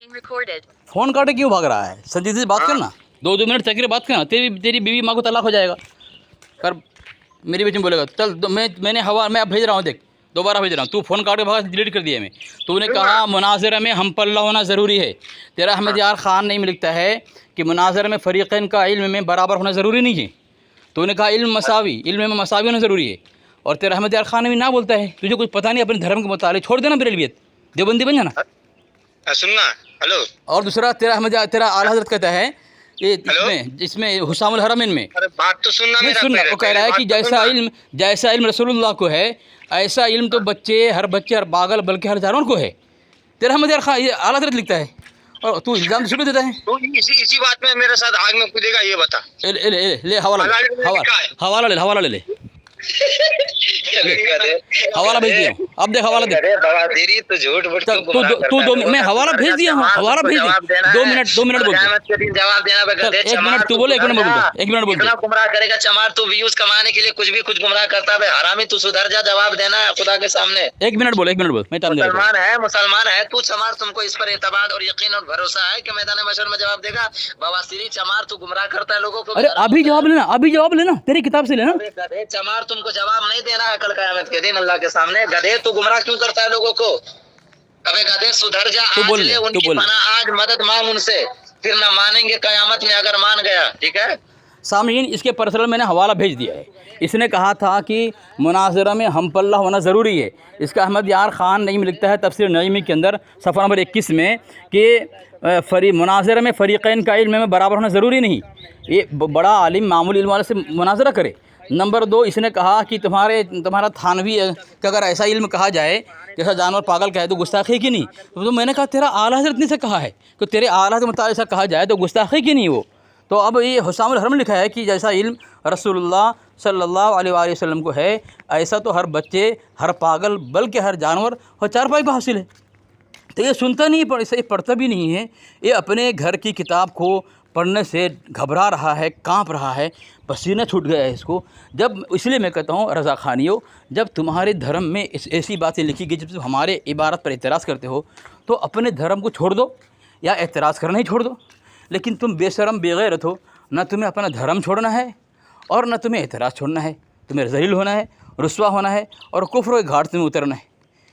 Phone काटे क्यों भाग रहा है? संजीदा से बात करना, 2 मिनट चक्कर बात करना। तेरी बीवी माँ को तलाक हो जाएगा। कर मेरी बीच में बोलेगा चल मैंने अब भेज रहा हूँ, देख दोबारा भेज रहा हूँ। तू फ़ोन काट के भागा, डिलीट कर दिया मैं। तूने कहा मुनाज़रा में हम पल्ला होना ज़रूरी है। तेरा अहमद यार ख़ान नहीं लिखता है कि मुनाज़रा में फ़रीक़ैन का इल्म में बराबर होना ज़रूरी नहीं है। तूने कहा इल्म में मसावी होना ज़रूरी है। और तेरा अहमद यार ख़ान भी ना बोलता है। तुझे कुछ पता नहीं अपने धर्म के मुताबिक, छोड़ देना बरेलवियत, देवबंदी बन जाना। सुनना, हेलो। और दूसरा तेरा आला हज़रत कहता है ये इसमें हुसामुल हरमैन में, अरे बात तो सुनना मेरा। सुनना, वो कह रहा है कि जैसा इल्म रसूलुल्लाह को है ऐसा इल्म तो हर पागल बल्कि हर जानवर को है। तेरा अहमद यार ख़ान ये आला हज़रत लिखता है और तू इल्ज़ाम शुरू देता है। तू इसी बात में मेरे साथ आग में कूदेगा, ये बता। ले हवाला ले हवाला भेज दिया। अब देख हवाला देख। तेरी तो झूठ तू मैं हवाला भेज दिया हूँ, हवाला भेज दिया। 2 मिनट बोल, जवाब देना। 1 मिनट तू बोले, 1 मिनट बोल, 1 मिनट बोल। गुमराह करेगा चमार, तू व्यूज कमाने के लिए कुछ गुमराह करता है। हरामी, तू सुधर जा, जवाब देना है खुदा के सामने। 1 मिनट बोल, मैं मुसलमान है तू चमार, तुमको इस पर एतबार और यकीन और भरोसा है कि मैदान महशर में जवाब देगा। बवासीरी चमार, तू गुमराह करता है लोगों को। अरे अभी जवाब लेना, तेरी किताब से लेना। चमार, तुमको जवाब नहीं देना है कल क़यामत के दिन अल्लाह के सामने। गधे, तू गुमराह क्यों करता है लोगों को? अबे गधे सुधर जा, आज ले उनकी पनाह, आज मदद मांग उनसे, फिर ना मानेंगे क़यामत में अगर मान गया। ठीक है सामीन, इसके पर्सनल मैंने हवाला भेज दिया है। इसने कहा था कि मुनाज़रा में हम पल्ला होना ज़रूरी है। इसका अहमद यार ख़ान नहीं लिखता है तफसीर नईमी के अंदर सफ़ा नंबर 21 में कि मुनाज़रा में फ़रीक़ैन का इल्म में बराबर होना ज़रूरी नहीं। ये बड़ा आलिम मामूली इल्म वाले से मुनाज़रा करे। नंबर 2, इसने कहा कि तुम्हारा थानवी का अगर ऐसा इल्म कहा जाए जैसा जानवर पागल कहे तो गुस्ताखी की नहीं। तो मैंने कहा तेरा आला हज़रत ने से कहा है कि तेरे आला के मुताबिक ऐसा कहा जाए तो गुस्ताखी की नहीं वो। तो अब ये हुसामुल हरम लिखा है कि जैसा इल्म रसूलुल्लाह सल्लल्लाहु अलैहि वसल्लम को है ऐसा तो हर बच्चे, हर पागल बल्कि हर जानवर और चारपाई पर हासिल है। तो ये सुनता नहीं है, ये पढ़ता भी नहीं है। ये अपने घर की किताब को पढ़ने से घबरा रहा है, कांप रहा है, पसीना छूट गया है इसको। जब इसलिए मैं कहता हूँ रज़ा खानियों, जब तुम्हारे धर्म में ऐसी बातें लिखी गई, जब तुम हमारे इबारत पर एतराज़ करते हो तो अपने धर्म को छोड़ दो या एतराज़ करना ही छोड़ दो। लेकिन तुम बेशरम बेगैरत हो, न तुम्हें अपना धर्म छोड़ना है और न तुम्हें एतराज़ छोड़ना है। तुम्हें ज़लील होना है, रुस्वा होना है और कुफ्र के घाट में उतरना है।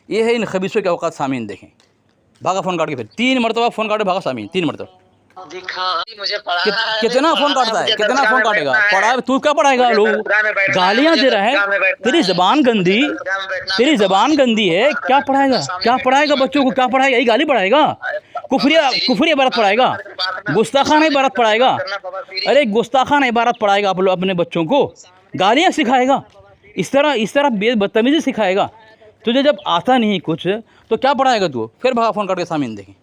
ये है इन खबीसों के औकात। सामीन देखें, भागा फ़ोन काट के, फिर 3 मरतबा फ़ोन काटे भागा सामीन, 3 मरतबा। मुझे कितना फ़ोन काटता है, कितना फ़ोन काटेगा? पढ़ा तू क्या पढ़ाएगा? लोग गालियाँ दे रहा है, तेरी ज़बान गंदी, है। क्या पढ़ाएगा बच्चों को? क्या पढ़ाएगा? यही गाली पढ़ाएगा, कुफरी इबारत पढ़ाएगा, गुस्ताखाना इबारत पढ़ाएगा। अरे गुस्ताखाना इबारत पढ़ाएगा आप लोग अपने बच्चों को, गालियाँ सिखाएगा, इस तरह बदतमीज़ी सिखाएगा। तुझे जब आता नहीं कुछ तो क्या पढ़ाएगा तू? फिर भागा फ़ोन करके सामीन देखें,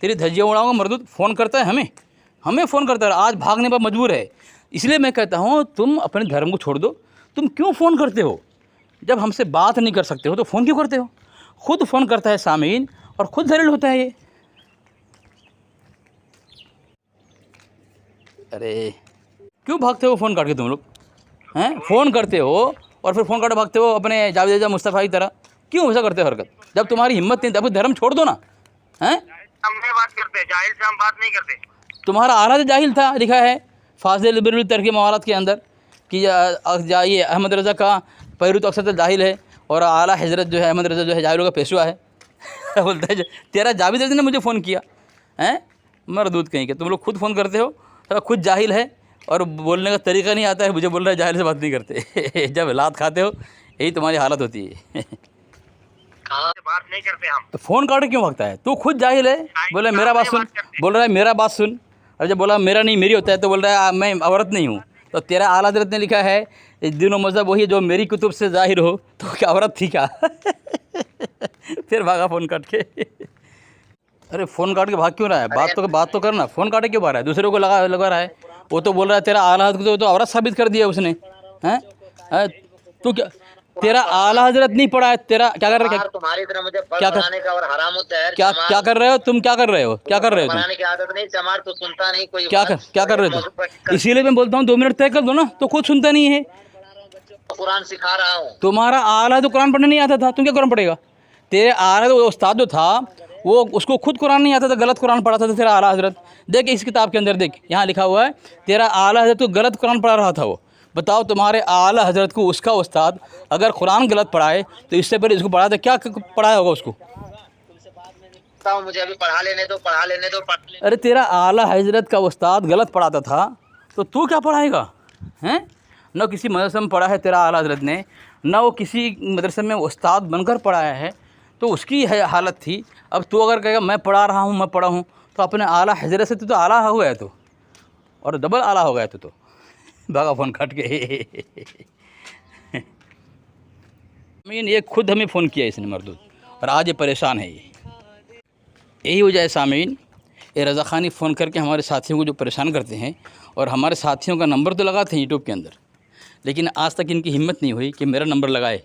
तेरी धज्जियाँ उड़ाऊंगा मरदूद। फ़ोन करता है हमें फ़ोन करता है, आज भागने पर मजबूर है। इसलिए मैं कहता हूँ तुम अपने धर्म को छोड़ दो। तुम क्यों फ़ोन करते हो? जब हमसे बात नहीं कर सकते हो तो फ़ोन क्यों करते हो? खुद फ़ोन करता है सामीन और ख़ुद जलील होता है ये। अरे क्यों भागते हो फ़ोन काट के? तुम लोग हैं फ़ोन करते हो और फिर फ़ोन काट भागते हो अपने जावेद मुस्तफ़ा की तरह। क्यों ऐसा करते हो हरकत? जब तुम्हारी हिम्मत नहीं, तब धर्म छोड़ दो ना। हैं हम बात करते हैं, जाहिल से हम बात नहीं करते। तुम्हारा आला तो जाहिल था, लिखा है फाज़िल बिरुल तरक़ी मवालात के अंदर कि ये अहमद रज़ा का पैरू तो अक्सर जाहिल है और आला हज़रत जो है अहमद रज़ा जो है जाहिलों का पेशवा है। बोलता है तेरा जावेद रज़ा ने मुझे फ़ोन किया। हैं मरदूद कहीं के, तुम लोग खुद फ़ोन करते हो, तो खुद जाहिल है और बोलने का तरीका नहीं आता है। मुझे बोल रहा है जाहिल से बात नहीं करते। जब लात खाते हो यही तुम्हारी हालत होती है। बात नहीं करते हम। तो फ़ोन काट क्यों भागता है? तू खुद जाहिल है। बोले मेरा बात सुन, बोल रहा है मेरा बात सुन। और जब बोला मेरा नहीं मेरी होता है तो बोल रहा है मैं औरत नहीं हूँ। तो तेरा आला हज़रत ने लिखा है दीन मज़हब वही जो मेरी कुतुब से ज़ाहिर हो, तो क्या औरत थी क्या? फिर भागा फ़ोन काट के। अरे फ़ोन काट के भाग क्यों रहा है? बात तो करना। फ़ोन काटे क्यों भाग रहा है? दूसरे को लगा रहा है। वो तो बोल रहा है तेरा आला हज़रत तो औरत साबित कर दिया उसने। हैं तू क्या, तेरा आला हज़रत नहीं पढ़ा है? तेरा क्या कर रहे हो? तुम्हारी तरह मुझे क्या कर रहे हो तुम? क्या कर रहे हो तुम? की आदत नहीं चमार, तू सुनता नहीं कोई। क्या कर रहे हो तुम? इसीलिए मैं बोलता हूँ 2 मिनट तय कर दो ना, तो खुद सुनता नहीं है। कुरान सिखा रहा हूँ। तुम्हारा आला तो कुरान पढ़ने नहीं आता था, तुम क्या कुरान पढ़ेगा? तेरे आला तो उस्ताद जो था वो उसको खुद कुरान नहीं आता था, गलत कुरान पढ़ाता था तेरा आला हज़रत। देख इस किताब के अंदर देख, यहाँ लिखा हुआ है तेरा आला हज़रत को गलत कुरान पढ़ा रहा था वो। बताओ तुम्हारे आला हज़रत को उसका उस्ताद अगर कुरान गलत पढ़ाए तो इससे पहले इसको पढ़ा था क्या पढ़ाया होगा उसको? मुझे अभी पढ़ा लेने दो, पढ़ा लेने दो, पढ़ लेने। अरे तेरा आला हज़रत का उस्ताद गलत पढ़ाता था तो तू क्या पढ़ाएगा हैं? न किसी मदरसे में पढ़ा है तेरा आला हज़रत ने, न वो किसी मदरसे में उस्ताद बनकर पढ़ाया है, तो उसकी हालत थी। अब तू अगर कहेगा मैं पढ़ा रहा हूँ, मैं पढ़ा हूँ, तो अपने आला हज़रत से तो आला हो गया, तो और डबल आला हो गया तो भागा फ़ोन काट के। मीन ये खुद हमें फ़ोन किया इसने मरदूद, और आज ये परेशान है। ये यही वजह है सामीन, ये रज़ा ख़ानी फ़ोन करके हमारे साथियों को जो परेशान करते हैं, और हमारे साथियों का नंबर तो लगाते हैं यूट्यूब के अंदर, लेकिन आज तक इनकी हिम्मत नहीं हुई कि मेरा नंबर लगाए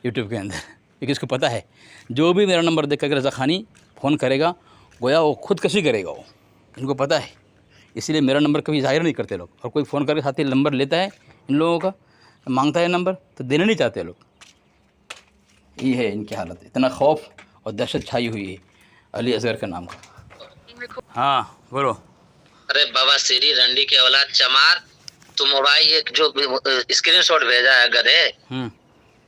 यूट्यूब के अंदर, क्योंकि इसको पता है जो भी मेरा नंबर देख कर रज़ा ख़ानी फ़ोन करेगा गोया वो खुदकशी करेगा, वो इनको पता है। इसीलिए मेरा नंबर कभी ज़ाहिर नहीं करते लोग, और कोई फ़ोन करके साथी नंबर लेता है इन लोगों का, मांगता है नंबर, तो देना नहीं चाहते लोग। ये है इनकी हालत, इतना खौफ और दहशत छाई हुई है अली असगर के नाम का। हाँ बोलो। अरे बाबा सीरी रंडी के औलाद चमार, तू मोबाइल ये जो स्क्रीनशॉट भेजा है गधे,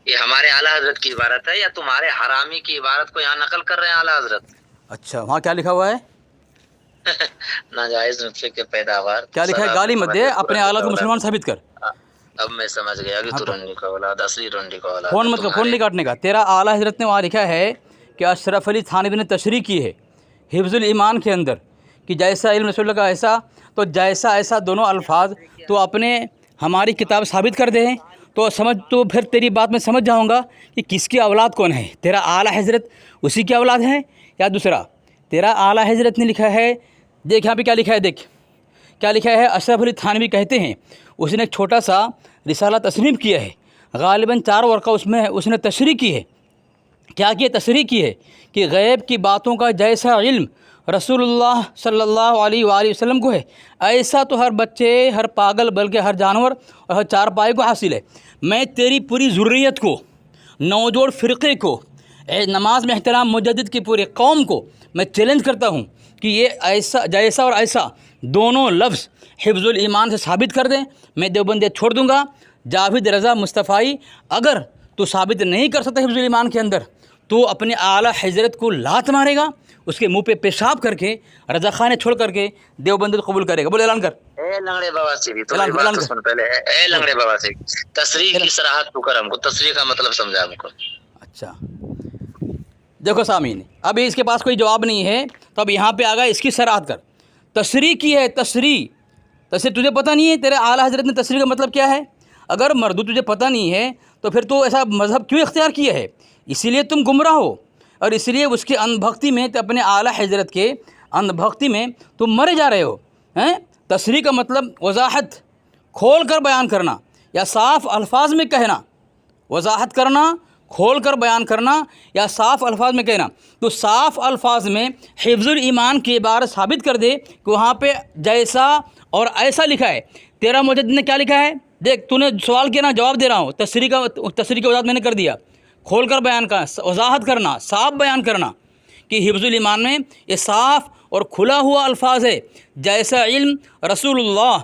ये हमारे आला हजरत की इबारत है या तुम्हारे हरामी की इबारत को यहाँ नकल कर रहे हैं आला हजरत? अच्छा वहाँ क्या लिखा हुआ है? नाजायज नुस्खे के पैदावार क्या लिखा है? गाली मत दे, अपने आला को मुसलमान साबित कर। अब मैं समझ गया कि तू रंडी का औलाद, असली रंडी का औलाद। फ़ोन मत कर, फ़ोन नहीं काटने का। तेरा आला हजरत ने वहाँ लिखा है कि अशरफ अली थानवी ने तशरीह की है हिफ्ज़ुल ईमान के अंदर कि जैसा इल्म रसूल का ऐसा, तो जैसा ऐसा दोनों अल्फाज तो अपने हमारी किताब साबित कर दे, तो समझ, तो फिर तेरी बात में समझ जाऊँगा कि किसकी औलाद कौन है। तेरा आला हजरत उसी की औलाद है या दूसरा? तेरा आला हजरत ने लिखा है, देख यहाँ पे क्या लिखा है, देख क्या लिखा है। अशरफ अली थानवी कहते हैं उसने एक छोटा सा रिसाला तस्नीफ किया है, गालिबन 4 वर्क़ा उसमें उसने तशरीह की है। क्या की तशरीह की है कि गैब की बातों का जैसा इल्म रसूलुल्लाह सल्लल्लाहु अलैहि वसल्लम को है, ऐसा तो हर बच्चे, हर पागल, बल्कि हर जानवर और हर चारपाई को हासिल है। मैं तेरी पूरी ज़ुर्रियत को, नौजोड़ फ़िरक़े को, नमाज में एहतराम मुजद्दिद की पूरी कौम को मैं चैलेंज करता हूँ कि ये ऐसा, जैसा और ऐसा दोनों लफ्ज़ हिफ्ज़ुल ईमान से साबित कर दें, मैं देवबंदियत छोड़ दूँगा। जावेद रज़ा मुस्तफ़ाई, अगर तो साबित नहीं कर सकता हिफ्ज़ुल ईमान के अंदर, तो अपने आला हज़रत को लात मारेगा, उसके मुंह पे पेशाब करके रज़ा खाने छोड़ करके देवबंदियत कबूल करेगा। बोले ऐलान कर। ए लंगड़े बाबा से भी तो बात तो सुन पहले। ए लंगड़े बाबा से तशरीह की सराहत तू कर हमको, तशरीह का मतलब समझा हमको। अच्छा देखो सामीन, अभी इसके पास कोई जवाब नहीं है, तो अब यहाँ पे आ गया इसकी सराहत कर। तशरीह की है, तशरीह तुझे पता नहीं है तेरे आला हज़रत ने तशरीह का मतलब क्या है? अगर मर्दू तुझे पता नहीं है तो फिर तो ऐसा मज़हब क्यों इख्तियार किया है? इसीलिए तुम गुमराह हो, और इसलिए उसके अंधभक्ति में, तो अपने आला हज़रत के अंधभक्ति में तुम मरे जा रहे हो हैं। तशरीह का मतलब वजाहत, खोल कर बयान करना या साफ़ अल्फाज में कहना। वजाहत करना, खोल कर बयान करना या साफ़ अल्फाज में कहना। तो साफ़ अल्फाज में हिफ्ज़ुल ईमान की इबारत साबित कर दे कि वहाँ पे जैसा और ऐसा लिखा है। तेरा मुजद्दिद ने क्या लिखा है? देख, तूने सवाल किया ना, जवाब दे रहा हूँ। तशरीह की वजाहत मैंने कर दिया। खोल कर बयान करना, वजाहत करना, साफ बयान करना कि हिफ्ज़ुल ईमान में ये साफ़ और खुला हुआ अल्फाज है, जैसा इल्म रसूलुल्लाह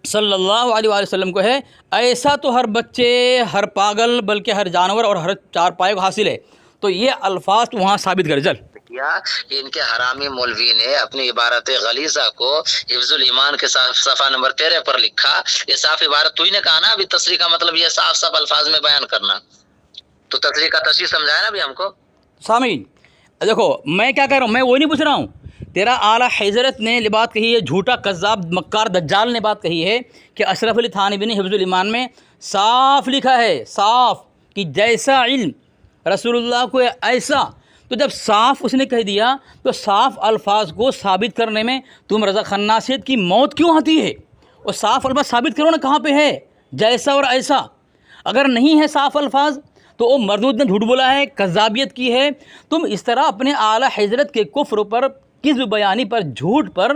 सल्लल्लाहु अलैहि वसल्लम को है, ऐसा तो हर बच्चे, हर पागल, बल्कि हर जानवर और हर चारपाई को हासिल है। तो ये अल्फाज तो वहाँ साबित कर। चल किया कि इनके हरामी मौलवी ने अपनी इबारत गलीज़ा को हिफ्ज़ुल ईमान के सफ़ा नंबर 13 पर लिखा। ये साफ इबारत तू ही ने कहा ना अभी, तशरीह का मतलब ये साफ साफ अल्फाज में बयान करना। तो तशरीह का तशरीह समझाया ना अभी हमको। सामीन देखो, मैं क्या कह रहा हूँ, मैं वो नहीं पूछ रहा हूँ। तेरा आला हज़रत ने ये बात कही है, झूठा कज़्ज़ाब मक्कार दज्जाल ने बात कही है कि अशरफ अली थानवी ने हिफ्ज़ुल ईमान में साफ़ लिखा है, साफ़ कि जैसा इल्म रसूलुल्लाह को ऐसा। तो जब साफ़ उसने कह दिया, तो साफ़ अल्फाज को साबित करने में तुम रज़ा खन्नासियत की मौत क्यों आती है? और साफ़ अल्फाज साबित करो ना, कहाँ पे है जैसा और ऐसा? अगर नहीं है साफ़ अल्फाज तो वो मरदूद ने झूठ बोला है, कज़्ज़ाबियत की है। तुम इस तरह अपने आला हज़रत के कुफ्र पर, किज़्ब बयानी पर, झूठ पर,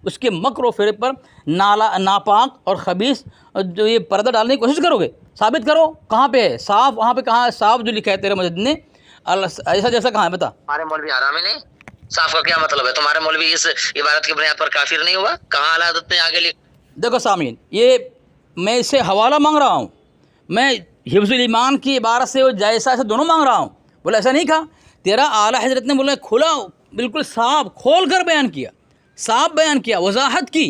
उसके मक्र फेरे पर नापाक और ख़बीस जो ये पर्दा डालने की कोशिश करोगे। साबित करो कहाँ पे है साफ़, वहाँ पे कहाँ है साफ़ जो लिखा है तेरे मुजद्दिद ने? ऐसा जैसा कहाँ है बता। हमारे मौलवी हरामी नहीं, साफ का क्या मतलब है? तुम्हारे मौलवी इस इबारत की बुनियाद पर काफिर नहीं हुआ? कहाँ आला हज़रत ने आगे लिखा? देखो सामीन, ये मैं इससे हवाला मांग रहा हूँ, मैं हिफ्ज़ुल ईमान की इबारत से और जैसा ऐसा दोनों मांग रहा हूँ। बोला ऐसा नहीं कहा, तेरा आला हज़रत ने बोला खुला बिल्कुल साफ खोल कर बयान किया, साफ बयान किया, वजाहत की,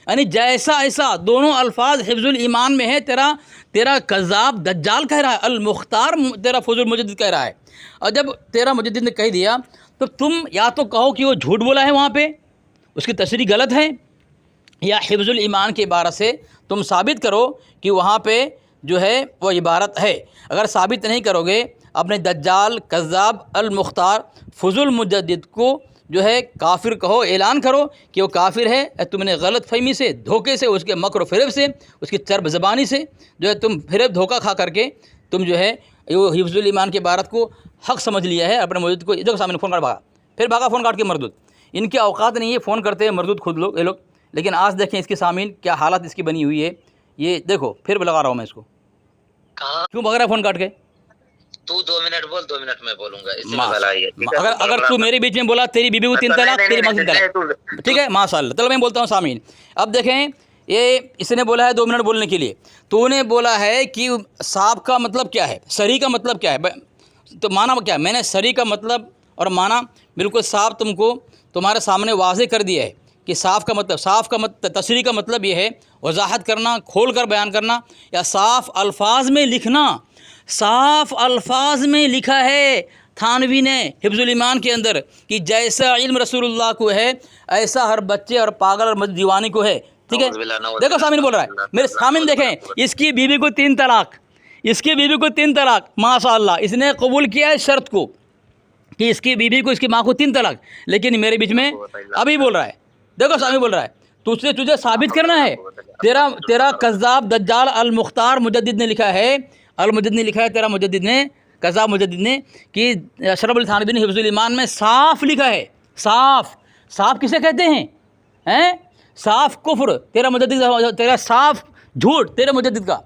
यानी जैसा ऐसा दोनों अल्फाज हिफ्ज़ुल ईमान में है। तेरा कज़्ज़ाब दज्जाल कह रहा है, अल मुख्तार तेरा फज़ुल मुजद्दिद कह रहा है। और जब तेरा मुजद्दिद ने कह दिया तो तुम या तो कहो कि वो झूठ बोला है वहाँ पे, उसकी तशरीह गलत है, या हिफ्ज़ुल ईमान की इबारत से तुम साबित करो कि वहाँ पे जो है वो इबारत है। अगर साबित नहीं करोगे, अपने दज्जाल, कज़्ज़ाब, अल मुख्तार, फज़ुल मुजद्दिद को जो है काफिर कहो, ऐलान करो कि वो काफिर है। तुमने गलत फहमी से, धोखे से, उसके मकर फ़रेब से, उसकी चर्ब ज़बानी से जो है तुम फ़रेब धोखा खा करके तुम जो है वो हिफ्ज़ुल ईमान की इबारत को हक़ समझ लिया है। अपने मुजद्दिद को इधर सामने फ़ोन काट भागा, फिर भागा फ़ोन काट के मरदूद। इनके औकात नहीं है, फ़ोन करते हैं मरदूद खुद लोग ये लोग। लेकिन आज देखें इसके सामीन क्या हालत इसकी बनी हुई है। ये देखो फिर लगा रहा हूँ मैं इसको, क्यों भाग रहा है फ़ोन काट के? तू 2 मिनट बोल, 2 मिनट में बोलूंगा, इसमें भलाई है। अगर तू मेरे बीच में बोला, तेरी बीबी को 3 तलाक, तेरी माँ को 3 तलाक, ठीक है माशाअल्लाह। चलो मैं बोलता हूँ सामीन। अब देखें, ये इसने बोला है 2 मिनट बोलने के लिए, तूने बोला है कि साहब का मतलब क्या है, सरी का मतलब क्या है, तो माना क्या है? मैंने सरी का मतलब और माना बिल्कुल साफ तुमको तुम्हारे सामने वाज़े कर दिया है कि साफ़ का मतलब तशरीह का मतलब ये है वजाहत करना, खोल कर बयान करना, या साफ़ अल्फाज में लिखना। साफ़ अल्फाज में लिखा है थानवी ने हिफ्ज़ुल ईमान के अंदर कि जैसा इल्म रसूलुल्लाह को है ऐसा हर बच्चे और पागल और दीवानी को है, ठीक है। देखो सामिन बोल रहा है, मेरे सामिन देखें, इसकी बीवी को 3 तलाक, इसकी बीवी को 3 तलाक, माशाअल्लाह। इसने कबूल किया है शर्त को कि इसकी बीवी को, इसकी माँ को 3 तलाक, लेकिन मेरे बीच में अभी बोल रहा है। देखो सामी बोल रहा है, तुझे साबित करना है। तेरा कज़्ज़ाब दज्जाल अल मुख्तार मुजद्दिद ने लिखा है, अल मुजद्दिद ने लिखा है, तेरा मुजद्दिद ने, कज़्ज़ाब मुजद्दिद ने, कि अशरफ अली थानवी ने हिफ्ज़ुल ईमान में साफ़ लिखा है। साफ़ किसे कहते हैं? साफ़ कुफ्र, तेरा मुजद्दिद, तेरा साफ़ झूठ तेरे मुजद्दिद का,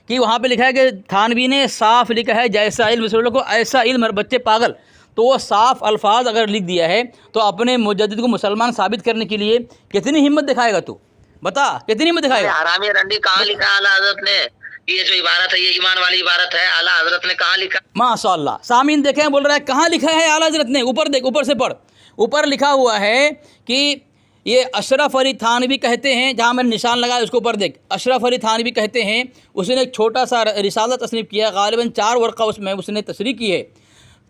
कि वहाँ पे लिखा है कि थानवी ने साफ़ लिखा है जैसा इल्म रसूलुल्लाह को ऐसा इल्म हर बच्चे पागल। तो वो साफ़ अल्फाज अगर लिख दिया है तो अपने मुजद्दिद को मुसलमान साबित करने के लिए कितनी हिम्मत दिखाएगा तू? बता, कितनी हिम्मत दिखाएगा? हरामी रंडी कहाँ लिखा आला हज़रत ने? ये जो इबारत है, ये ईमान वाली इबारत है, आला हज़रत ने कहाँ लिखा? माशाअल्लाह, सामीन देखें, बोल रहा है कहाँ लिखा है आला हज़रत ने? ऊपर देख, ऊपर से पढ़, ऊपर लिखा हुआ है कि ये अशरफ अली थानवी कहते हैं, जहाँ मैंने निशान लगाया उसके ऊपर देख, अशरफ अली थानवी कहते हैं, उसने एक छोटा सा रिसाला तस्नीफ़ किया, गालिबन 4 वर्क़ा उसमें उसने तशरीह की है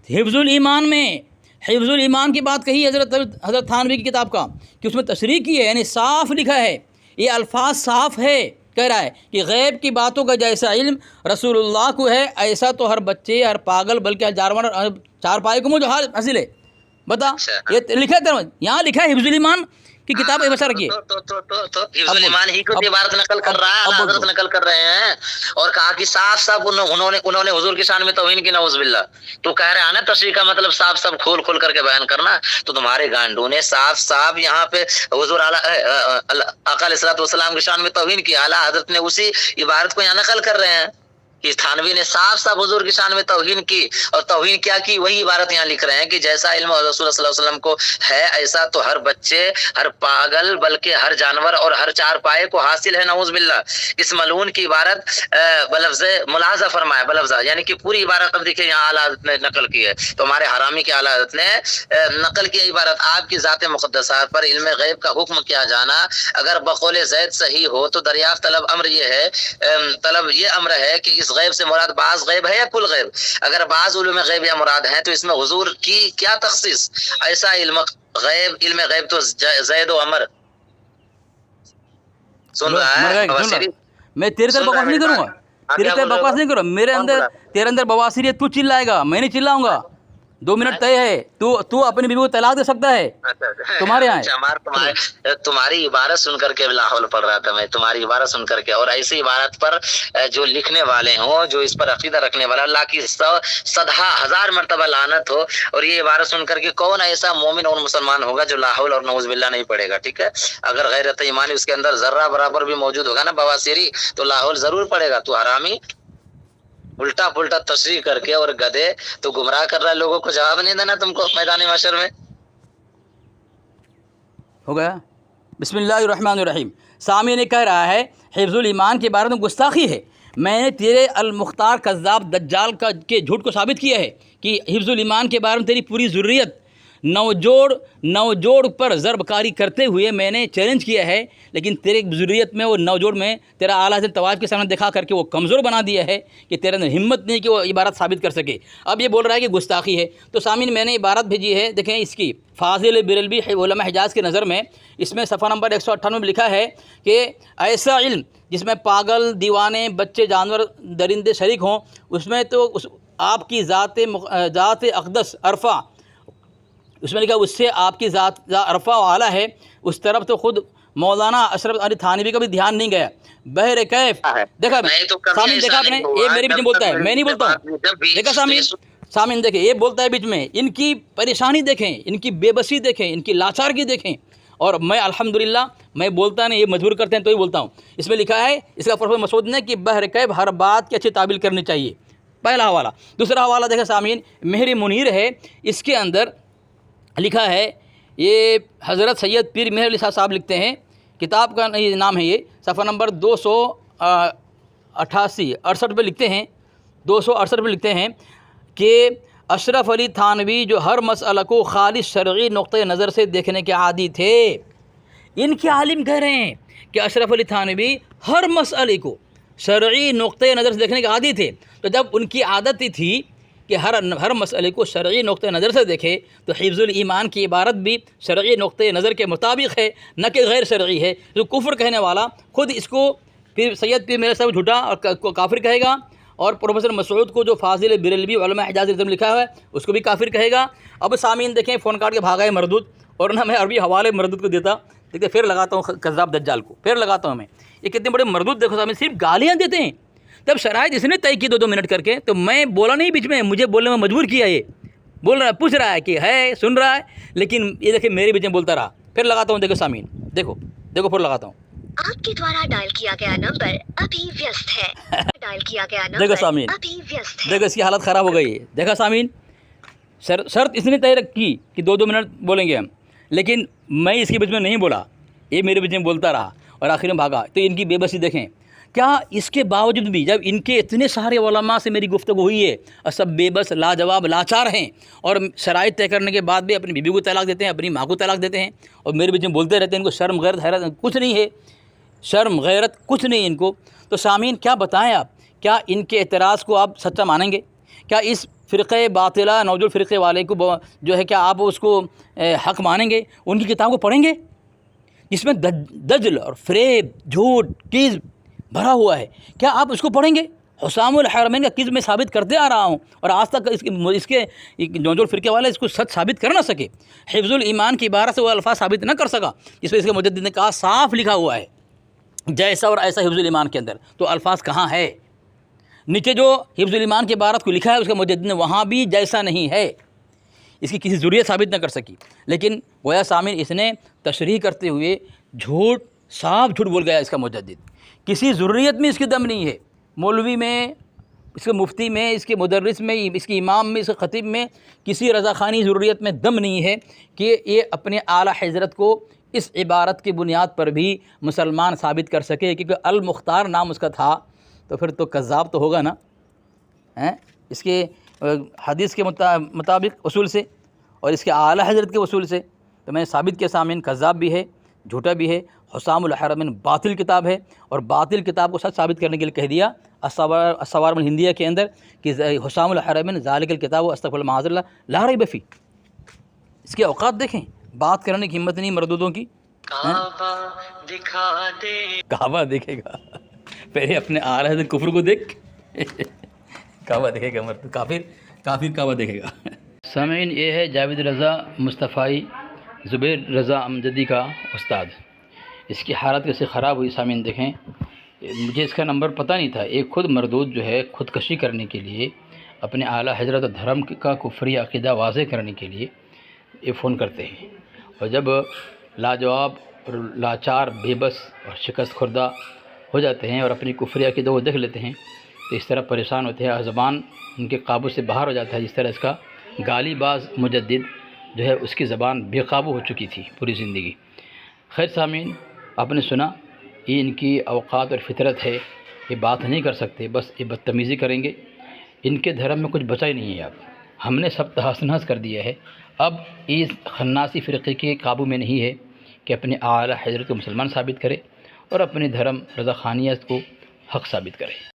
हिफ्ज़ुल ईमान में। हिफ्ज़ुल ईमान की बात कही हज़रत थानवी की किताब का, कि उसमें तशरीह की है, यानी साफ़ लिखा है, ये अल्फाज साफ़ है। कह रहा है कि गैब की बातों का जैसा इल्म रसूलुल्लाह को है ऐसा तो हर बच्चे, हर पागल, बल्कि हर जानवर, चार पाए को मुझे हासिल है। बता, ये लिखा है, यहाँ लिखा है हिफ्ज़ुल ईमान की किताब बसा रखिए। तो हिफ्ज़ुल ईमान ही को इबारत नकल कर रहा है, हज़रत नकल कर रहे हैं, और कहा कि साफ उन्होंने हुजूर की शान में तौहीन की, नऊज़ बिल्लाह। तो कह रहे हैं ना तशरीह का मतलब साफ खोल करके बयान करना। तो तुम्हारे गांडों ने साफ यहाँ पे हुजूर आका अलैहिस्सलातु वस्सलाम की शान में तौहीन की, आला हज़रत ने उसी इबारत को यहाँ नकल कर रहे हैं कि थानवी ने साफ हुजूर की शान में तौहीन की, और तौहीन क्या की, वही इबारत यहाँ लिख रहे हैं कि जैसा इल्म रसूल सल्लल्लाहु अलैहि वसल्लम को है ऐसा तो हर बच्चे, हर पागल, बल्कि हर जानवर और हर चार पाए को हासिल है, नऊज़ बिल्लाह। इस मलून की इबारत बलफ्ज़ मुलाज़ा फरमाया, बलफ्ज़ा यानी कि पूरी इबारत अब देखिए यहाँ आला हज़रत ने नकल की है। तो हमारे हरामी के आला हज़रत ने नकल की इबारत, आपकी ज़ात मुक़द्दसा पर इल्म गैब का हुक्म किया जाना अगर बक़ौल ज़ैद सही हो तो दरियाफ़्त तलब अम्र ये है, तलब ये अम्र है कि इस गैब से मुराद बाज़ गैब है या कुल गैब? अगर बाज़ उलूम गैब या मुराद है तो इसमें हुजूर की क्या तख़सीस? ऐसा इल्म गैब तो ज़ैद व अमर। सुन रहा है? मैं तेरे तरफ बकवास नहीं करूँगा, तेरे तरफ बकवास नहीं करूँगा। मेरे अंदर, तेरे अंदर बवासीर है, तू चिल्लाएगा, मैं नहीं चिल्लाऊंगा। 2 मिनट तय है, तू अपनी बीवी को तलाक दे सकता है। तुम्हारे यहाँ तुम्हारी इबारत सुन करके लाहौल पढ़ रहा था मैं, तुम्हारी इबारत सुन करके, और ऐसी इबारत पर जो लिखने वाले हों, जो इस पर अकीदा रखने वाला, अल्लाह की 100,000 मरतबा लानत हो। और ये इबारत सुन करके कौन ऐसा मोमिन और मुसलमान होगा जो लाहौल और नऊज़ बिल्लाह नहीं पढ़ेगा? ठीक है, अगर गैरत ईमानी उसके अंदर जर्रा बराबर भी मौजूद होगा ना, बवासीरी, तो लाहौल जरूर पढ़ेगा। तू हरामी, उल्टा पुल्टा तशरीह करके, और गधे तो गुमराह कर रहा है लोगों को, जवाब नहीं देना तुमको मैदानी महशर में। हो गया। बिस्मिल्लाहिर्रहमानिर्रहीम। सामी ने कह रहा है हिफ्जुल ईमान के बारे में गुस्ताखी है। मैंने तेरे अल-मुख्तार कज़्ज़ाब दज्जाल का के झूठ को साबित किया है कि हिफ्जुल ईमान के बारे में तेरी पूरी ज़ुर्रियत नवजोड़ पर ज़रबकारी करते हुए मैंने चैलेंज किया है, लेकिन तेरे ज़ुर्रियत में वो नवजोड़ में तेरा आला हज़रत तवाइफ के सामने दिखा करके वो कमज़ोर बना दिया है कि तेरे अंदर हिम्मत नहीं कि वो इबारत साबित कर सके। अब ये बोल रहा है कि गुस्ताखी है। तो सामीन मैंने इबारत भेजी है, देखें इसकी फ़ाज़िल बिरलवी उलमा हिजाज़ की नज़र में, इसमें सफ़ा नंबर 198 में लिखा है कि ऐसा इल्म जिसमें पागल, दीवाने, बच्चे, जानवर, दरिंदे शरीक हों, उसमें तो उस आपकी ज़ात अक़दस अरफ़ा, उसमें लिखा उससे आपकी ज़ात अरफ़ा आला है, उस तरफ तो ख़ुद मौलाना अशरफ अली थानवी का भी ध्यान नहीं गया। बहर कैफ देखा सामीन, देखा आपने, ये मेरे बीच में बोलता है, मैं नहीं बोलता हूँ। देखा सामीन देखें, ये बोलता है बीच में, इनकी परेशानी देखें, इनकी बेबसी देखें, इनकी लाचारगी देखें, और मैं अल्हम्दुलिल्लाह मैं बोलता नहीं, ये मजबूर करते हैं तो ही बोलता हूँ। इसमें लिखा है इसका प्रोफेसर मसूद ने कि बहर कैफ हर बात की अच्छी ताबील करनी चाहिए, पहला हवाला। दूसरा हवाला देखा सामीन, मेहर मुनीर है, इसके अंदर लिखा है, ये हज़रत सैयद पीर मेहर अली साहब लिखते हैं, किताब का ये नाम है, ये सफ़ा नंबर 268 पे लिखते हैं, 268 पे लिखते हैं कि अशरफ अली थानवी जो हर मसला को खालिस शरई नुक्ते नज़र से देखने के आदी थे। इनके आलिम कह रहे हैं कि अशरफ अली थानवी हर मसले को शरई नुक्ते नज़र से देखने के आदी थे। तो जब उनकी आदत ही थी कि हर मसले को शरई नुक्ते नज़र से देखे, तो हिफ्जुल ईमान की इबारत भी शरई नुक्ते नज़र के मुताबिक है, न कि गैर शरई है। जो कुफ्र कहने वाला खुद इसको फिर सैयद पीर मेरे साहब झूठा और काफिर कहेगा, और प्रोफेसर मसूद को जो फ़ाज़िल बिरलवी उलमा हिजाज़ में लिखा है उसको भी काफिर कहेगा। अब सामीन देखें, फ़ोन काट के भागा है मरदूद, और ना मैं अरबी हवाले मरदूद को देता, देखते फिर लगाता हूँ कज़्ज़ाब दज्जाल को, फिर लगाता हूँ मैं। ये कितने बड़े मरदूद देखो सामीन, सिर्फ गालियाँ देते हैं। तब शराइत इसने तय की 2-2 मिनट करके, तो मैं बोला नहीं बीच में, मुझे बोलने में मजबूर किया। ये बोल रहा है, पूछ रहा है कि है, सुन रहा है, लेकिन ये देखिए मेरे बीच में बोलता रहा। फिर लगाता हूँ, देखो सामीन, देखो फिर लगाता हूँ। आपके द्वारा डायल किया गया नंबर अभी व्यस्त है। डायल किया गया नंबर देखो सामीन, अभी व्यस्त है। देखो इसकी हालत ख़राब हो गई है। देखा सामीन, शर्त इसने तय रखी कि 2-2 मिनट बोलेंगे हम, लेकिन मैं इसके बीच में नहीं बोला, ये मेरे बीच में बोलता रहा और आखिर में भागा। तो इनकी बेबसी देखें। क्या इसके बावजूद भी जब इनके इतने सारे उलमा से मेरी गुफ्तगू हुई है और सब बेबस, लाजवाब, लाचार हैं, और शराइत तय करने के बाद भी अपनी बीबी को तलाक देते हैं, अपनी माँ को तलाक देते हैं, और मेरे बीच में बोलते रहते हैं, इनको शर्म गैरत हैरत कुछ नहीं है, शर्म गैरत कुछ नहीं इनको। तो सामीन क्या बताएं आप, क्या इनके एतराज़ को आप सच्चा मानेंगे? क्या इस फ़िरक़े बातिला नौजुल फ़िरक़े वाले को जो है, क्या आप उसको हक़ मानेंगे? उनकी किताब को पढ़ेंगे जिसमें दजल और फ़रेब, झूठ, किज़्ब भरा हुआ है, क्या आप उसको पढ़ेंगे? हुसामुल हरमैन का किज़्ब मैं साबित करते आ रहा हूँ, और आज तक इसके नौजुल फ़िरक़े वाले इसको सच साबित कर ना सके। हिफ्जुल ईमान की इबारत से वो अल्फाज साबित न कर सका, जिसमें इसके मुजद्दिद ने कहा, साफ़ लिखा हुआ है जैसा और ऐसा हिफ्जुल ईमान के अंदर, तो अल्फाज कहाँ है? नीचे जो हिफ्जुल ईमान की इबारत को लिखा है उसके मुजद्दिद ने वहाँ भी जैसा नहीं है, इसकी किसी ज़रूरत साबित न कर सकी। लेकिन गोया सामीन इसने तशरीह करते हुए झूठ, साफ झूठ बोल गया इसका मुजद्दिद। किसी ज़रूरत में इसकी दम नहीं है, मौलवी में, इसके मुफ्ती में, इसके मुदर्रिस में, इसके इमाम में, इसके ख़तीब में किसी रज़ाख़ानी ज़रूरत में दम नहीं है कि ये अपने आला हज़रत को इस इबारत की बुनियाद पर भी मुसलमान साबित कर सके, क्योंकि अल-मुख्तार नाम उसका था, तो फिर तो कज़्ज़ाब तो होगा ना, हैं? इसके हदीस के मुताबिक उसूल से और इसके आला हज़रत के उसूल से, तो मैंने साबित किया सामीन कज़्ज़ाब भी है, झूठा भी है। हुसामुल हरमैन बातिल किताब है, और बातिल किताब को सच साबित करने के लिए कह दिया अस्सवारिमुल हिंदिया के अंदर कि हुसामुल हरमैन ज़ालिकल किताब अस्तग़फिरुल्लाह माअज़ल्लाह ला रैब फ़ी। इसके औकात देखें, बात करने की हिम्मत नहीं मरदूदों की। काबा दिखा दे, काबा देखेगा पहले अपने आ रहे थे कुफ्र को देख काबा देखेगा मरदूद, काफिर काबा देखेगा। सामीन, ये है जावेद रज़ा मुस्तफ़ाई ज़ुबैर रज़ा अमजदी का उस्ताद। इसकी हालत कैसे ख़राब हुई सामीन देखें। मुझे इसका नंबर पता नहीं था। एक खुद मरदूद जो है ख़ुदकशी करने के लिए, अपने आला हज़रत धर्म का कुफ्री अक़ीदा वाज़े करने के लिए ये फ़ोन करते हैं, और जब लाजवाब और लाचार, बेबस और शिकस्त खुर्दा हो जाते हैं और अपनी कुफ्री अक़ीदा वो देख लेते हैं, तो इस तरह परेशान होते हैं, ज़बान उनके काबू से बाहर हो जाता है। जिस तरह इसका गालीबाज मुजद्दिद जो है उसकी ज़बान बेकाबू हो चुकी थी पूरी ज़िंदगी। खैर सामीन, आपने सुना, ये इनकी औकात और फितरत है, ये बात नहीं कर सकते, बस ये बदतमीज़ी करेंगे। इनके धर्म में कुछ बचा ही नहीं है। अब हमने सब तहस नहस कर दिया है। अब इस खन्नासी फ़िरक़े के काबू में नहीं है कि अपने आला हज़रत को मुसलमान साबित करे और अपने धर्म रज़ाख़ानियत को हक़ साबित करे।